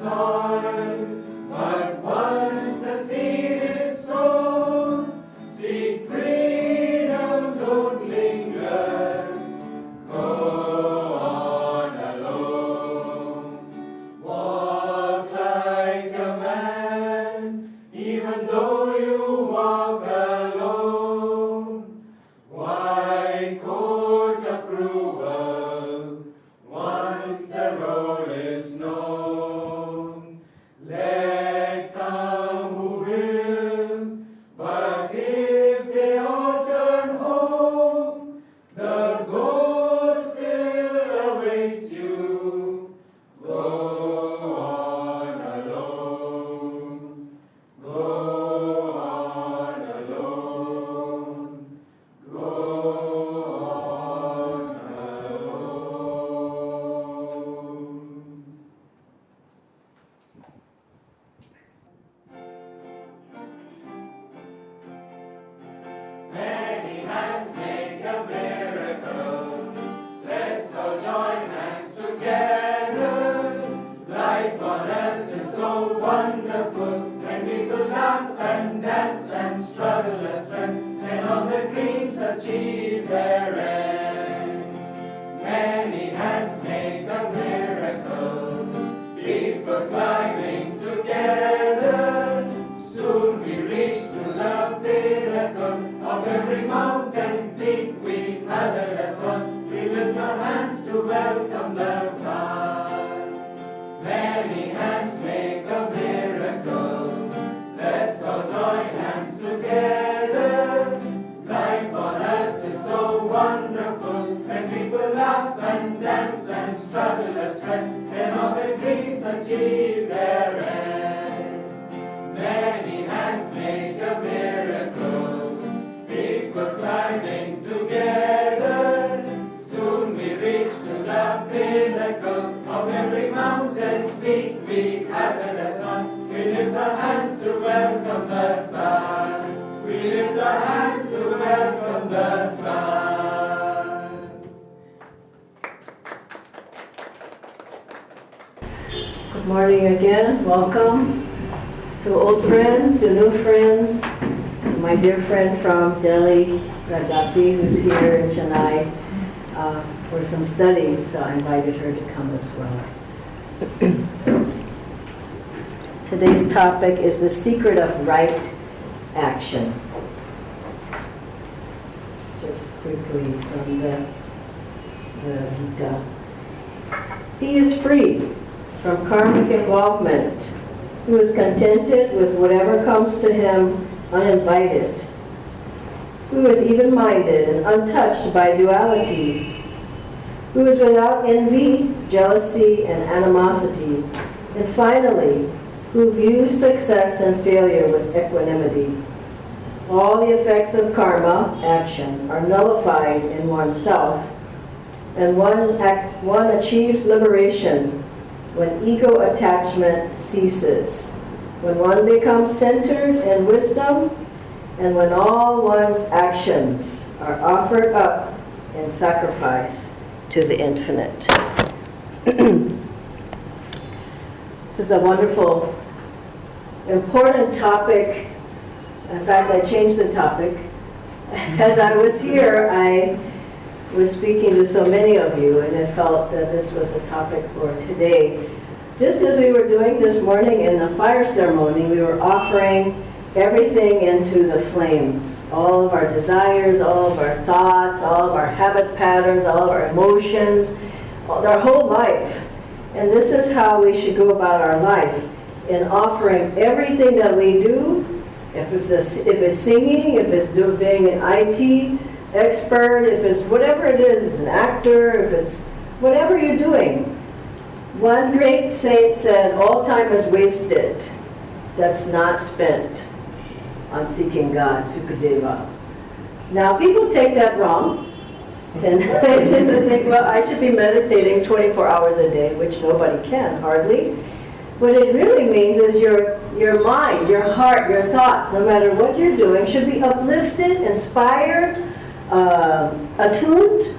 soil, but once the seed is sown, seek freedom, don't linger, go on alone. Walk like a man, even though you walk alone. Why court approval once the role is known? Let come who will, but if they all turn home, the ghost still awaits you. Go on alone. Go on alone. Go on alone. Many hands make a miracle. Let's all join hands together. Life on earth is so wonderful when people laugh and dance and struggle as friends, and all their dreams achieve their ends. Many hands make a miracle. People climbing together. Soon we reach to the pinnacle of every mountain peak we hazard as one. We lift our hands to welcome the sun. Many hands make a miracle. Let's all join hands together. Life on earth is so wonderful when people laugh and dance and struggle as friends, and all their dreams achieve their ends. Many hands make a miracle. People climbing together. Soon we reach to the pinnacle of every mountain peak we hazard as one. We lift our hands to welcome the sun. We lift our hands to welcome the sun. Good morning again. Welcome to old friends, to new friends, to my dear friend from Delhi, Rajati, who's here in Chennai for some studies, so I invited her to come as well. Today's topic is the secret of right action. Just quickly from the Gita. He is free from karmic involvement, who is contented with whatever comes to him uninvited, who is even-minded and untouched by duality, who is without envy, jealousy, and animosity, and finally, who views success and failure with equanimity. All the effects of karma, action, are nullified in oneself, and one achieves liberation when ego attachment ceases, when one becomes centered in wisdom, and when all one's actions are offered up in sacrifice to the infinite. This is a wonderful, important topic. In fact, I changed the topic. As I was here, I was speaking to so many of you, and I felt that this was the topic for today. Just as we were doing this morning in the fire ceremony, we were offering everything into the flames. All of our desires, all of our thoughts, all of our habit patterns, all of our emotions, our whole life. And this is how we should go about our life, in offering everything that we do. If it's singing, if it's being an IT expert, if it's whatever it is, if it's an actor, if it's whatever you're doing. One great saint said, all time is wasted that's not spent on seeking God, Sukadeva. Now, people take that wrong. And they tend to think, well, I should be meditating 24 hours a day, which nobody can, hardly. What it really means is your mind, your heart, your thoughts, no matter what you're doing, should be uplifted, inspired, attuned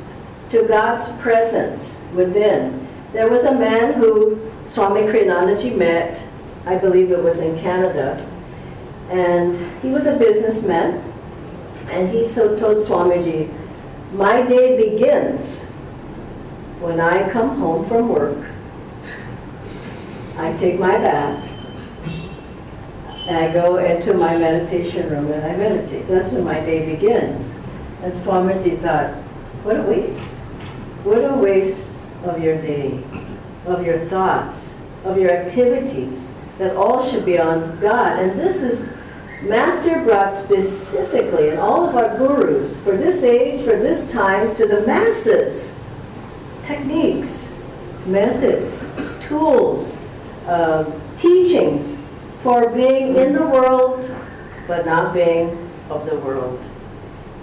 to God's presence within. there was a man who Swami Kriyanandaji met, I believe it was in Canada, and he was a businessman, and he so told Swamiji, my day begins when I come home from work, I take my bath, and I go into my meditation room and I meditate. That's when my day begins. And Swamiji thought, what a waste. What a waste of your day, of your thoughts, of your activities, that all should be on God. And this is Master brought specifically, and all of our gurus, for this age, for this time, to the masses, techniques, methods, tools, teachings for being in the world, but not being of the world.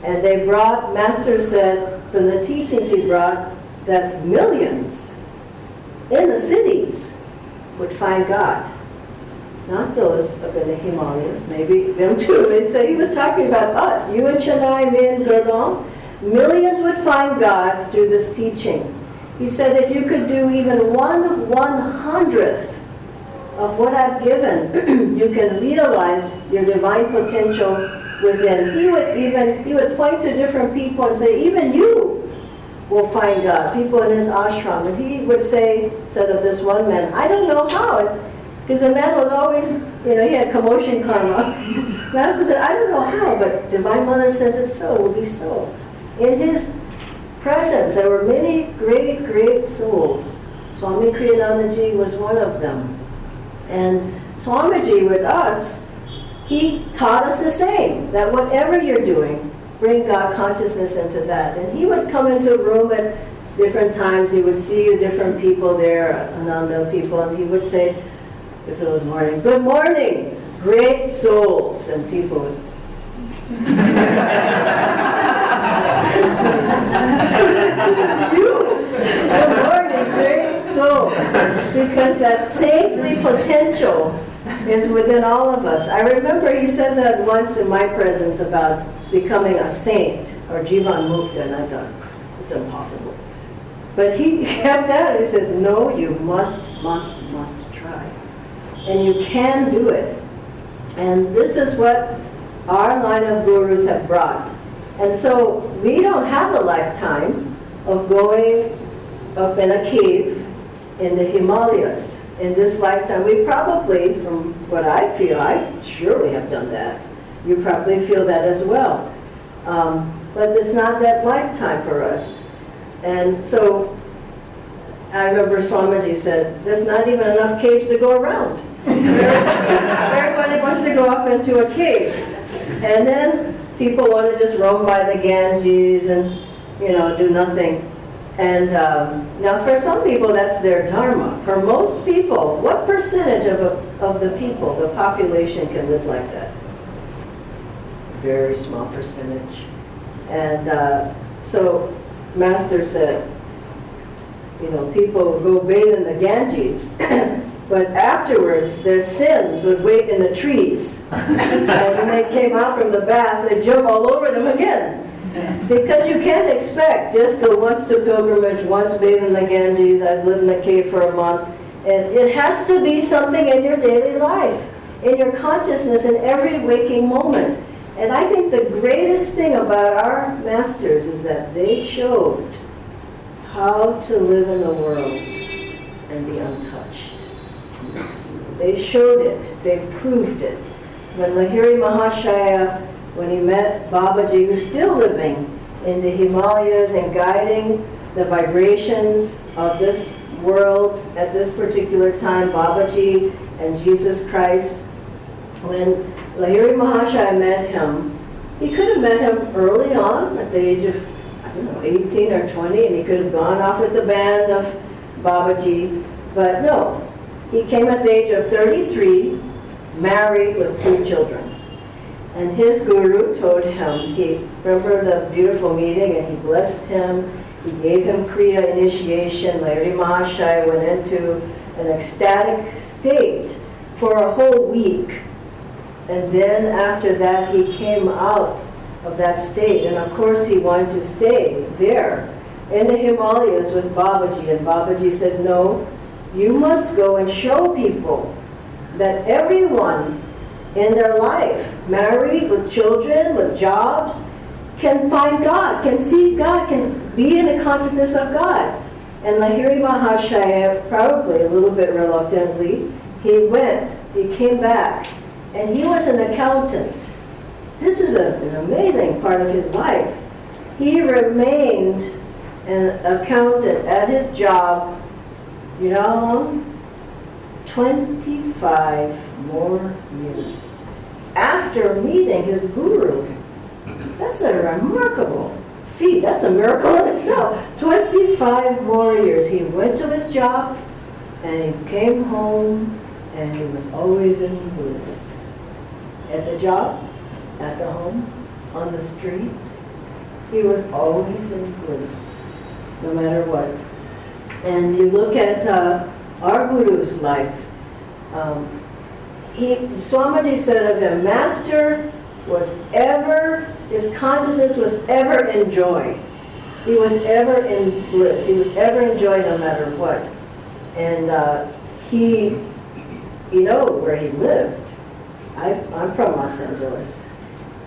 And they brought, Master said, from the teachings he brought, that millions in the cities would find God. Not those up in the Himalayas, maybe them too. They say he was talking about us, you and Chennai, me and Gurdon. Millions would find God through this teaching. He said if you could do even 1/100th of what I've given, you can realize your divine potential within. He would point to different people and say, even you will find God. People in his ashram. And he would say, said of this one man, I don't know how. Because the man was always, he had commotion karma. Master said, I don't know how, but Divine Mother says it's so, it will be so. In his presence, there were many great, great souls. Swami Kriyanandaji was one of them. And Swamiji with us, he taught us the same, that whatever you're doing, bring God consciousness into that. And he would come into a room at different times, he would see different people there, Ananda people, and he would say, if it was morning, good morning, great souls, and people would good morning, great souls, because that saintly potential is within all of us. I remember he said that once in my presence about becoming a saint or Jivan Mukta, and I thought, it's impossible. But he kept at it. He said, no, you must try. And you can do it. And this is what our line of gurus have brought. And so we don't have a lifetime of going up in a cave in the Himalayas. In this lifetime, we probably, from what I feel, I surely have done that. You probably feel that as well. But it's not that lifetime for us. And so I remember Swamiji said, there's not even enough caves to go around. Everybody wants to go up into a cave. And then people want to just roam by the Ganges and, do nothing. And now for some people that's their dharma. For most people, what percentage of the people, the population can live like that? Very small percentage. And so Master said, people go bathe in the Ganges, but afterwards their sins would wait in the trees. And when they came out from the bath, they'd jump all over them again. Because you can't expect, just go once to pilgrimage, once bathe in the Ganges, I've lived in a cave for a month. And it has to be something in your daily life, in your consciousness, in every waking moment. And I think the greatest thing about our masters is that they showed how to live in the world and be untouched. They showed it. They proved it. When Lahiri Mahashaya, when he met Babaji, who's still living in the Himalayas and guiding the vibrations of this world at this particular time, Babaji and Jesus Christ, when Lahiri Mahashaya met him, he could have met him early on at the age of, 18 or 20, and he could have gone off with the band of Babaji, but no. He came at the age of 33, married with 2 children. And his guru told him, he remember the beautiful meeting, and he blessed him, he gave him Kriya initiation. Lahiri Mahashaya went into an ecstatic state for a whole week. And then after that, he came out of that state. And of course, he wanted to stay there. in the Himalayas with Babaji, and Babaji said, no, you must go and show people that everyone in their life, married, with children, with jobs, can find God, can see God, can be in the consciousness of God. And Lahiri Mahashaya, probably a little bit reluctantly, he went, he came back, and he was an accountant. This is an amazing part of his life. He remained an accountant at his job, you know how long? 25 more years. After meeting his guru. That's a remarkable feat. That's a miracle in itself. 25 more years. He went to his job, and he came home, and he was always in bliss. At the job, at the home, on the street, he was always in bliss, no matter what. And you look at our Guru's life. Swamiji said of him, Master was ever, his consciousness was ever in joy. He was ever in bliss. He was ever in joy no matter what. And you know where he lived. I'm from Los Angeles.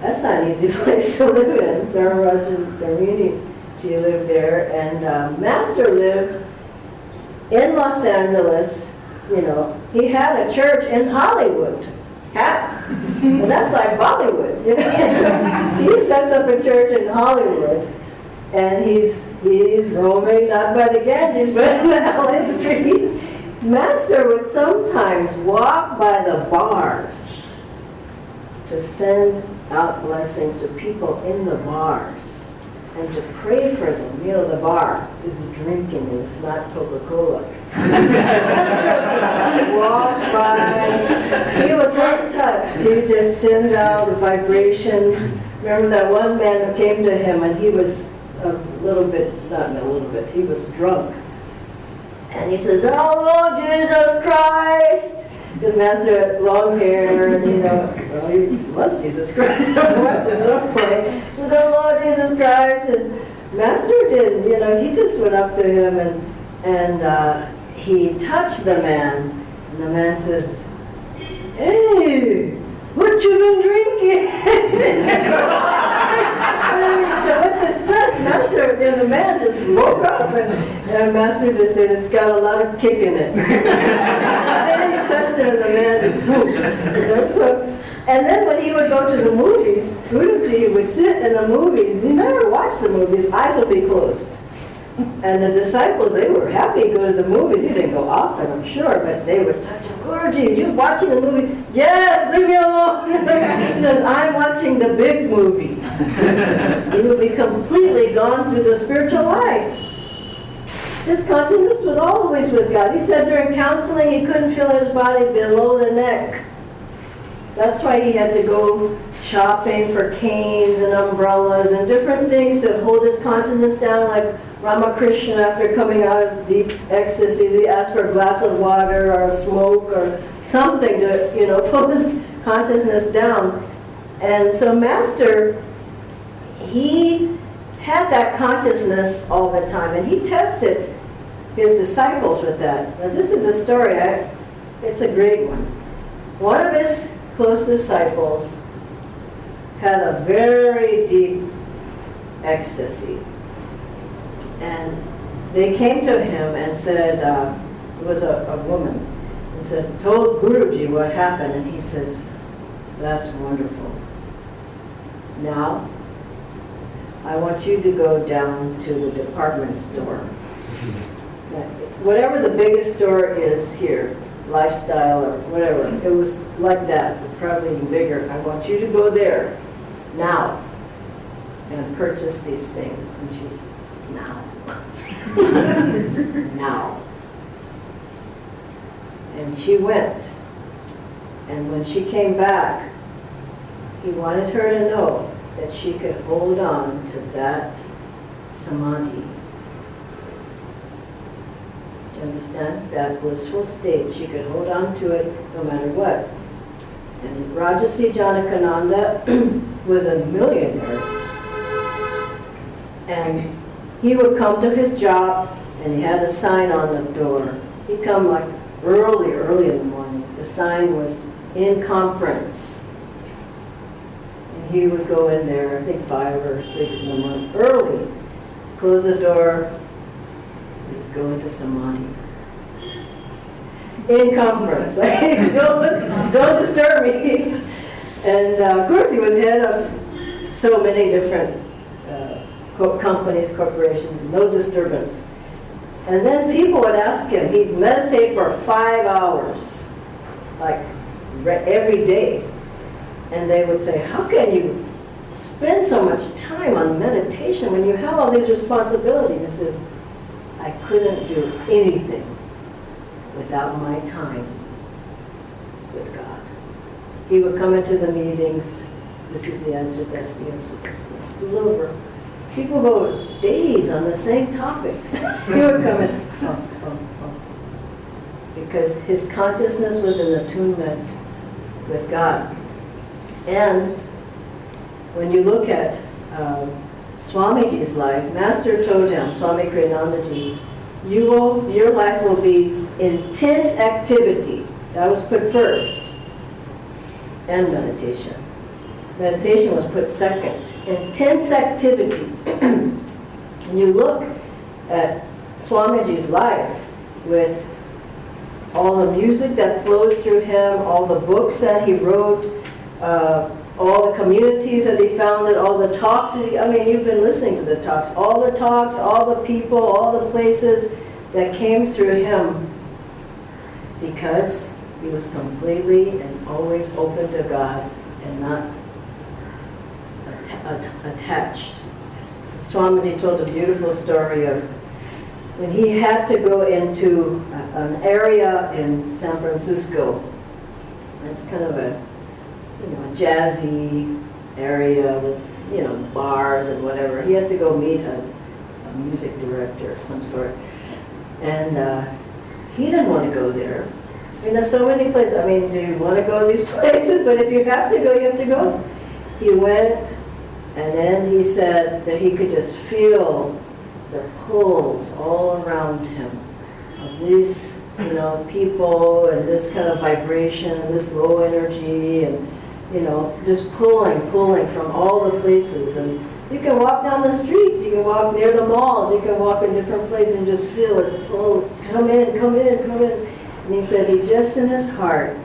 That's not an easy place to live in. Dharmaraja she lived there. And Master lived in Los Angeles. You know, he had a church in Hollywood. And that's like Bollywood. You know? So he sets up a church in Hollywood, and he's roaming not by the Ganges but in the LA streets. Master would sometimes walk by the bars to send out blessings to people in the bars and to pray for them. You know, the bar is drinking, and it's not Coca-Cola. Walk by. He was untouched. He would just send out the vibrations. Remember that one man who came to him, and he was a little bit, not a little bit, he was drunk. And he says, "Oh Lord Jesus Christ." His master had long hair, and you know, well, he was Jesus Christ at some point. He says, "Oh Lord Jesus Christ." And Master didn't, you know, he just went up to him and he touched the man, and the man says, "Hey, what you been drinking?" So with this touch, Master and the man just woke up, and Master just said, "It's got a lot of kick in it." And then he touched him, and the man, boom. You know, so, and then when he would go to the movies, Guruji would sit in the movies. He never watched the movies. Eyes would be closed. And the disciples, they were happy to go to the movies. He didn't go often, I'm sure, but they would touch him. "Guruji, you watching the movie?" "Yes, leave me alone." He says, "I'm watching the big movie." He would be completely gone through the spiritual life. His consciousness was always with God. He said during counseling he couldn't feel his body below the neck. That's why he had to go shopping for canes and umbrellas and different things to hold his consciousness down, like Ramakrishna, after coming out of deep ecstasy, he asked for a glass of water or a smoke or something to, you know, pull his consciousness down. And so Master, he had that consciousness all the time, and he tested his disciples with that. Now this is a story, it's a great one. One of his close disciples had a very deep ecstasy. And they came to him and said, it was a woman, and said, told Guruji what happened, and he says, "That's wonderful. Now, I want you to go down to the department store. Whatever the biggest store is here, Lifestyle or whatever, it was like that, but probably even bigger. I want you to go there now and purchase these things." And she's, "Now." Now. And she went. And when she came back, he wanted her to know that she could hold on to that samadhi. Do you understand? That blissful state. She could hold on to it no matter what. And Rajasi Janakananda was a millionaire. And he would come to his job, and he had a sign on the door. He'd come like early in the morning. The sign was in conference. And he would go in there, I think 5 or 6 in the morning, early, close the door, and go into Samadhi. In conference. Don't disturb me. And of course he was head of so many different companies, corporations, no disturbance. And then people would ask him, he'd meditate for 5 hours, like every day. And they would say, how can you spend so much time on meditation when you have all these responsibilities? He says, I couldn't do anything without my time with God. He would come into the meetings, this is the answer, that's the answer, that's the answer. Deliver. People go days on the same topic. He would come in, because his consciousness was in attunement with God. And when you look at Swamiji's life, Master told him, Swami Kriyanandaji, your life will be intense activity. That was put first. And meditation. Meditation was put second. Intense activity. When you look at Swamiji's life with all the music that flowed through him, all the books that he wrote, all the communities that he founded, all the talks, you've been listening to the talks, all the people, all the places that came through him, because he was completely and always open to God and not attached. Swamiji told a beautiful story of when he had to go into an area in San Francisco. It's kind of a jazzy area with bars and whatever. He had to go meet a music director of some sort, and he didn't want to go there. There's so many places. Do you want to go to these places? But if you have to go, you have to go. He went, and then he said that he could just feel the pulls all around him of these, people and this kind of vibration and this low energy and, just pulling from all the places. And you can walk down the streets, you can walk near the malls, you can walk in different places and just feel this pull, come in. And he said he just in his heart,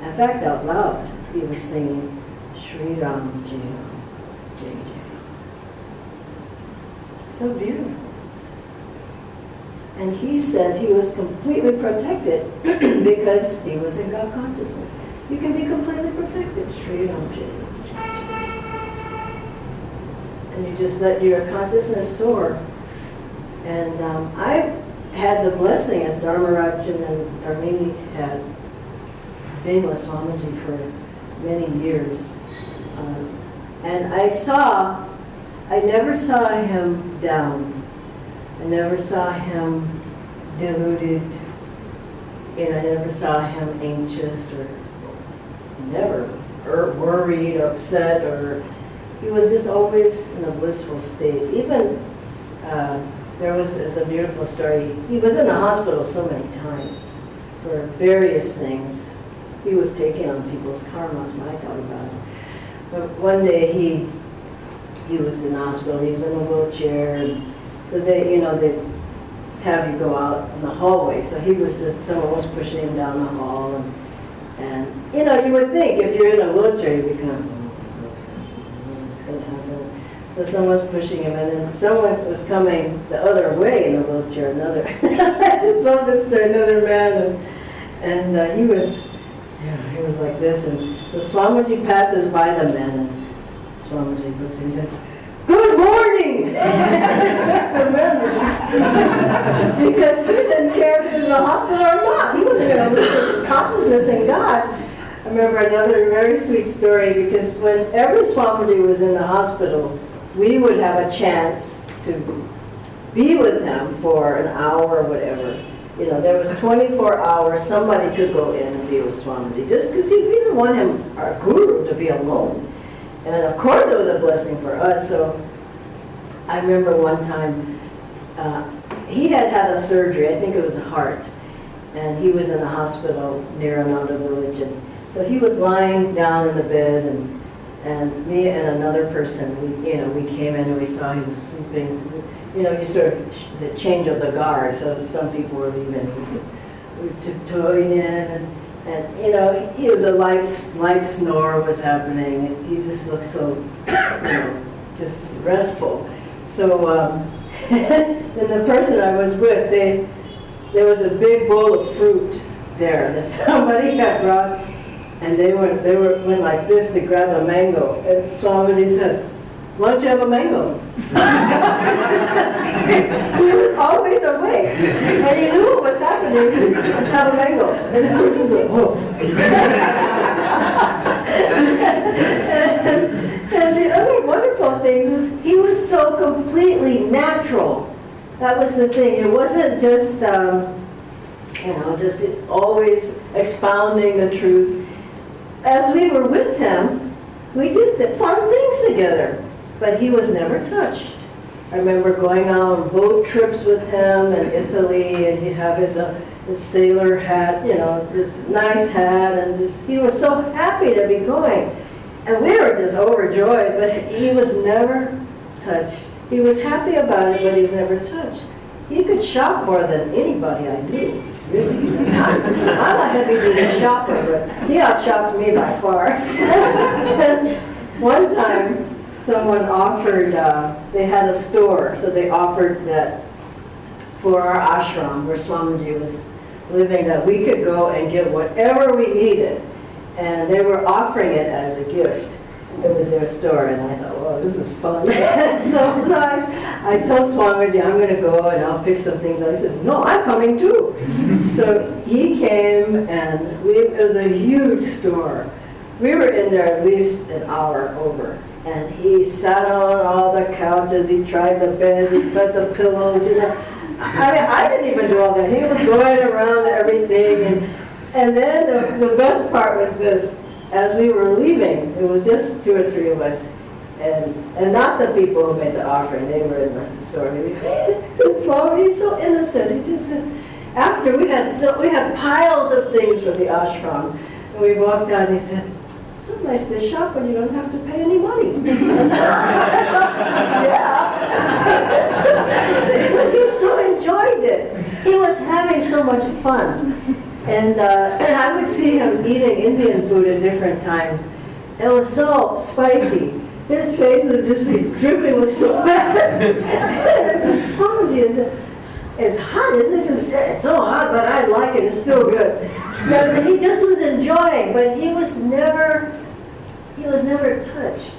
in fact out loud, he was singing Sri Ram Jai Ram, Jai Jai. So beautiful. And he said he was completely protected because he was in God consciousness. You can be completely protected, Sri Ram Jai Ram, Jai Jai. And you just let your consciousness soar. And I had the blessing, as Dharmarajan and Dharmini had, being with Swamiji for many years. And I never saw him down. I never saw him deluded. And I never saw him anxious or never worried or upset. Or he was just always in a blissful state. Even it's a beautiful story. He was in the hospital so many times for various things. He was taking on people's karma, I thought about it. But one day he was in the hospital, he was in a wheelchair, and so they have you go out in the hallway. So he was someone was pushing him down the hall, and you would think if you're in a wheelchair, you become, it's going to happen. So someone was pushing him, and then someone was coming the other way in the wheelchair, I just love this story, another man, and he was like this, and so Swamiji passes by the man, and Swamiji looks and says, "Good morning!" The man was, because he didn't care if he was in the hospital or not. He wasn't going to lose his consciousness in God. I remember another very sweet story, because whenever Swamiji was in the hospital, we would have a chance to be with him for an hour or whatever. There was 24 hours, somebody could go in and be with Swamiji, just because we didn't want him, our guru, to be alone. And of course it was a blessing for us. So I remember one time, he had had a surgery, I think it was a heart, and he was in a hospital near another village. And so he was lying down in the bed, and me and another person, we came in and we saw he was sleeping. So, you sort of the change of the guard. So some people were leaving. We tiptoed in, and he was a light snore was happening, and he just looked so, just restful. So then the person I was with, there was a big bowl of fruit there that somebody had brought, and they went like this to grab a mango, and somebody said, "Why don't you have a mango?" He was always awake, and he knew what was happening. He said, "Have a mango," and the person was like, "Whoa." And the other wonderful thing was he was so completely natural. That was the thing. It wasn't just, just always expounding the truths. As we were with him, we did the fun things together, but he was never touched. I remember going on boat trips with him in Italy, and he'd have his sailor hat, this nice hat, and he was so happy to be going. And we were just overjoyed, but he was never touched. He was happy about it, but he was never touched. He could shop more than anybody I knew, really. I'm a heavy-duty shopper, but he outshopped me by far. And one time, someone offered, they had a store, so they offered that for our ashram, where Swamiji was living, that we could go and get whatever we needed. And they were offering it as a gift. It was their store, and I thought, well, this is fun. so I told Swamiji, I'm going to go and I'll pick some things up. He says, no, I'm coming too. So he came, and it was a huge store. We were in there at least an hour over. And he sat on all the couches, he tried the beds, he put the pillows, I didn't even do all that. He was going around everything. And then the best part was this. As we were leaving, it was just 2 or 3 of us, and not the people who made the offering, they were in the store. Swami, he's so innocent. He just said, after we had piles of things for the ashram, and we walked out, and he said, "So nice to shop when you don't have to pay any money." Yeah. He so enjoyed it. He was having so much fun. And I would see him eating Indian food at different times. It was so spicy. His face would just be dripping with sweat. It's spongy. It's hot, isn't it? He says, "It's so hot, but I like it. It's still good." Because he just was enjoying, but he was never touched.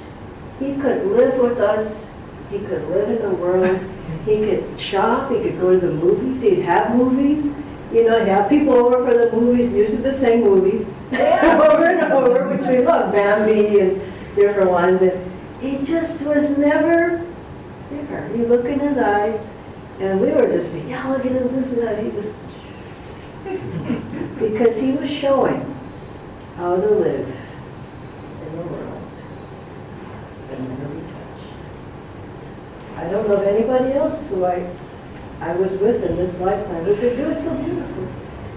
He could live with us. He could live in the world. He could shop. He could go to the movies. He'd have movies. Have people over for the movies, usually the same movies, over and over, which we love, Bambi and different ones. And he just was never there. You look in his eyes, and we were just being, look at him, this and that. He just, because he was showing how to live in the world and never be touched. I don't know of anybody else who I was with in this lifetime who could do it so beautifully.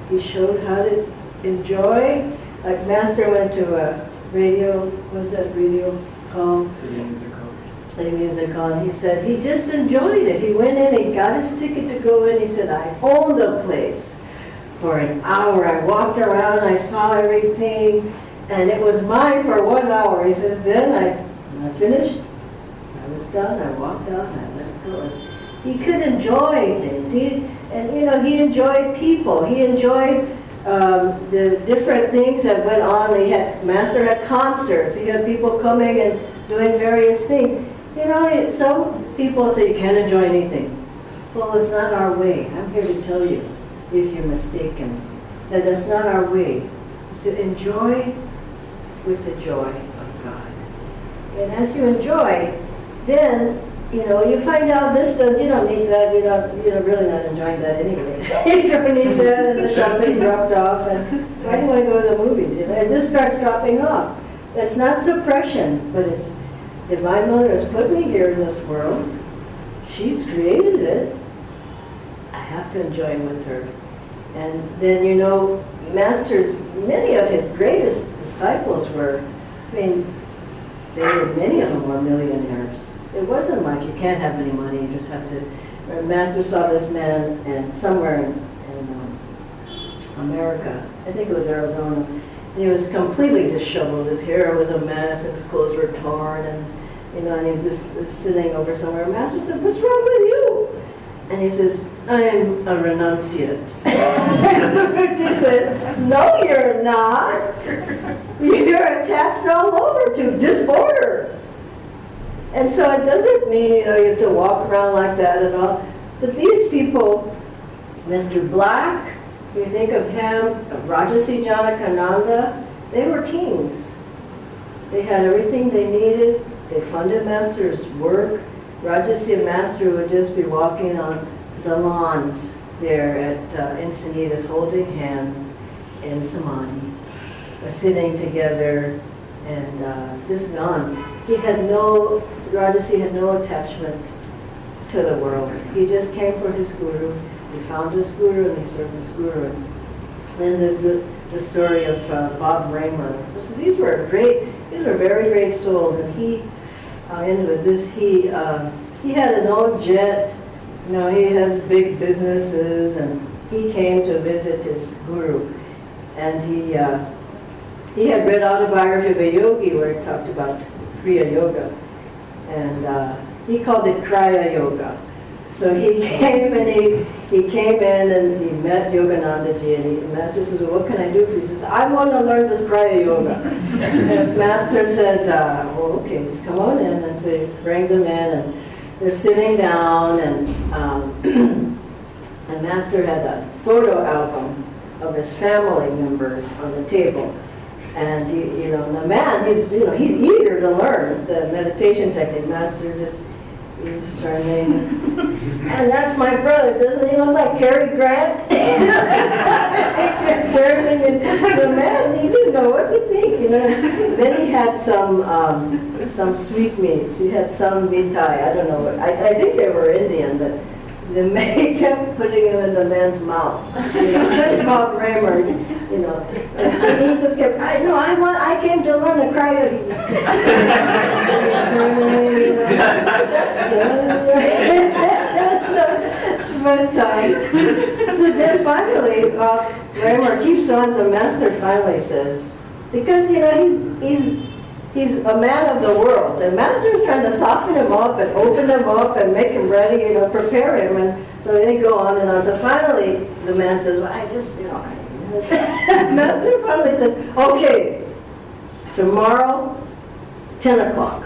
He showed how to enjoy. Like Master went to a radio, what was that radio called? City Music Hall. And he said he just enjoyed it. He went in, he got his ticket to go in. He said, I owned the place for an hour. I walked around, I saw everything, and it was mine for 1 hour. He says, then I finished, I was done, I walked out, and I let it go. He could enjoy things. He enjoyed people. He enjoyed the different things that went on. Master had concerts. He had people coming and doing various things. Some people say you can't enjoy anything. Well, it's not our way. I'm here to tell you, if you're mistaken, that that's not our way. It's to enjoy with the joy of God. And as you enjoy, then you find out this does, you don't need that, you're really not enjoying that anyway. You don't need that, and the shopping dropped off, and why do I go to the movies? It just starts dropping off. It's not suppression, but it's, Divine Mother has put me here in this world, she's created it. I have to enjoy with her. And then, you know, Master's, many of his greatest disciples were, I mean, many of them were millionaires. It wasn't like you can't have any money, you just have to. Master saw this man and somewhere in America, I think it was Arizona, and he was completely disheveled. His hair was a mess, and his clothes were torn, and you know, and he was just sitting over somewhere. Master said, "What's wrong with you?" And he says, "I'm a renunciate." She said, "No, you're not. You're attached all over to disorder." And so it doesn't mean, you know, you have to walk around like that at all. But these people, Mr. Black, you think of him, Rajasi Janakananda, they were kings. They had everything they needed. They funded Master's work. Rajasi Master would just be walking on the lawns there at Encinitas, holding hands in Samadhi, sitting together and just gone. Rajasi had no attachment to the world. He just came for his guru. He found his guru and he served his guru. And then there's the story of Bob Raymer. So these were very great souls. And he had his own jet. You know, he had big businesses, and he came to visit his guru. And he had read Autobiography of a Yogi where he talked about Kriya Yoga. And he called it Kriya Yoga. So he came and he came in and he met Yoganandaji, and the Master says, "Well, what can I do for you?" He says, "I want to learn this Kriya Yoga." And Master said, "Well, okay, just come on in." And so he brings him in, and they're sitting down, and and Master had a photo album of his family members on the table. And the man, he's eager to learn the meditation technique. Master he's trying to, and that's my brother. Doesn't he look like Cary Grant? The man, he didn't know what to think. Then he had some sweetmeats. He had some mitai. I don't know. I think they were Indian, but the man kept putting them in the man's mouth. That's Bob Raymer. And he just kept, I came to learn the Kriya. But so then finally, Raymer keeps on, so Master finally says, because he's a man of the world, and Master is trying to soften him up and open him up and make him ready, prepare him, and so they go on and on. So finally, the man says, "Well, Master finally said, okay, tomorrow, 10 o'clock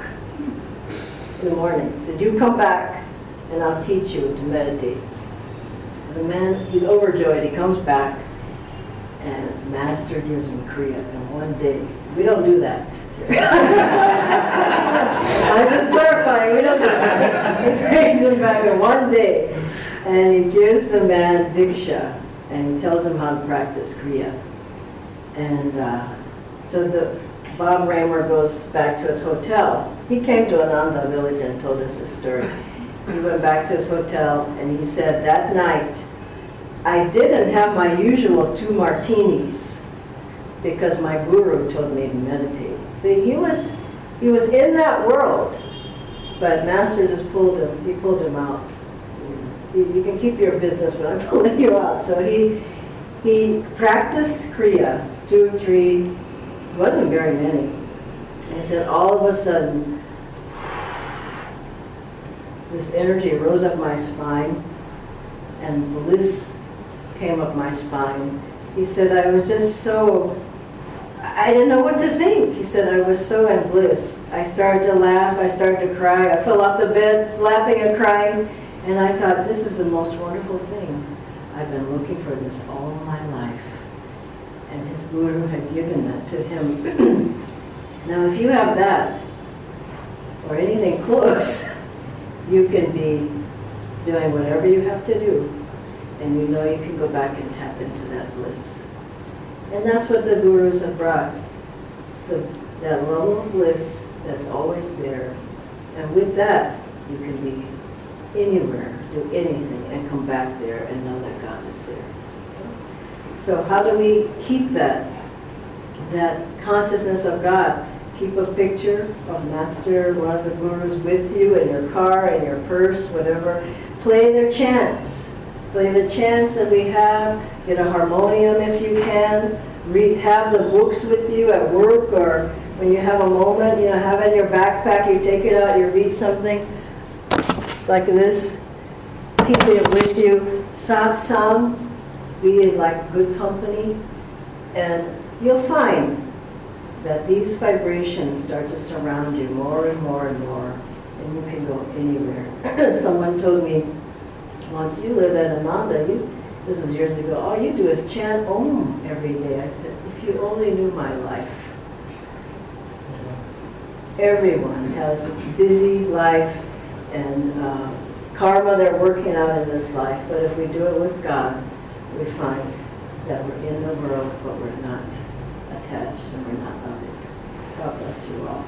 in the morning. He said, you come back and I'll teach you to meditate." So the man, he's overjoyed. He comes back and Master gives him Kriya in one day. We don't do that. I'm just clarifying, we don't do that. He brings him back in one day and he gives the man Diksha. And he tells him how to practice Kriya. And so Bob Raymer goes back to his hotel. He came to Ananda village and told us this story. He went back to his hotel and he said, that night, I didn't have my usual 2 martinis because my guru told me to meditate. See, he was in that world, but Master just pulled him out. You can keep your business, but I'm pulling you out. So he practiced Kriya, 2 or 3, it wasn't very many. And he said, all of a sudden, this energy rose up my spine, and bliss came up my spine. He said, I was just I didn't know what to think. He said, I was so in bliss. I started to laugh, I started to cry. I fell off the bed, laughing and crying. And I thought, this is the most wonderful thing. I've been looking for this all my life. And his guru had given that to him. Now, if you have that, or anything close, you can be doing whatever you have to do. And you can go back and tap into that bliss. And that's what the gurus have brought. That level of bliss that's always there. And with that, you can be anywhere, do anything, and come back there and know that God is there. So how do we keep that consciousness of God? Keep a picture of Master, one of the gurus with you in your car, in your purse, whatever. Play their chants. Play the chants that we have. Get a harmonium if you can. Have the books with you at work, or when you have a moment, have it in your backpack, you take it out, you read something like this. Keep it with you. Satsang, be in like good company, and you'll find that these vibrations start to surround you more and more and more, and you can go anywhere. Someone told me once, you live at Ananda, this was years ago, all you do is chant Om every day. I said, if you only knew my life. Everyone has a busy life and karma they're working out in this life, but if we do it with God, we find that we're in the world, but we're not attached and we're not of it. God bless you all.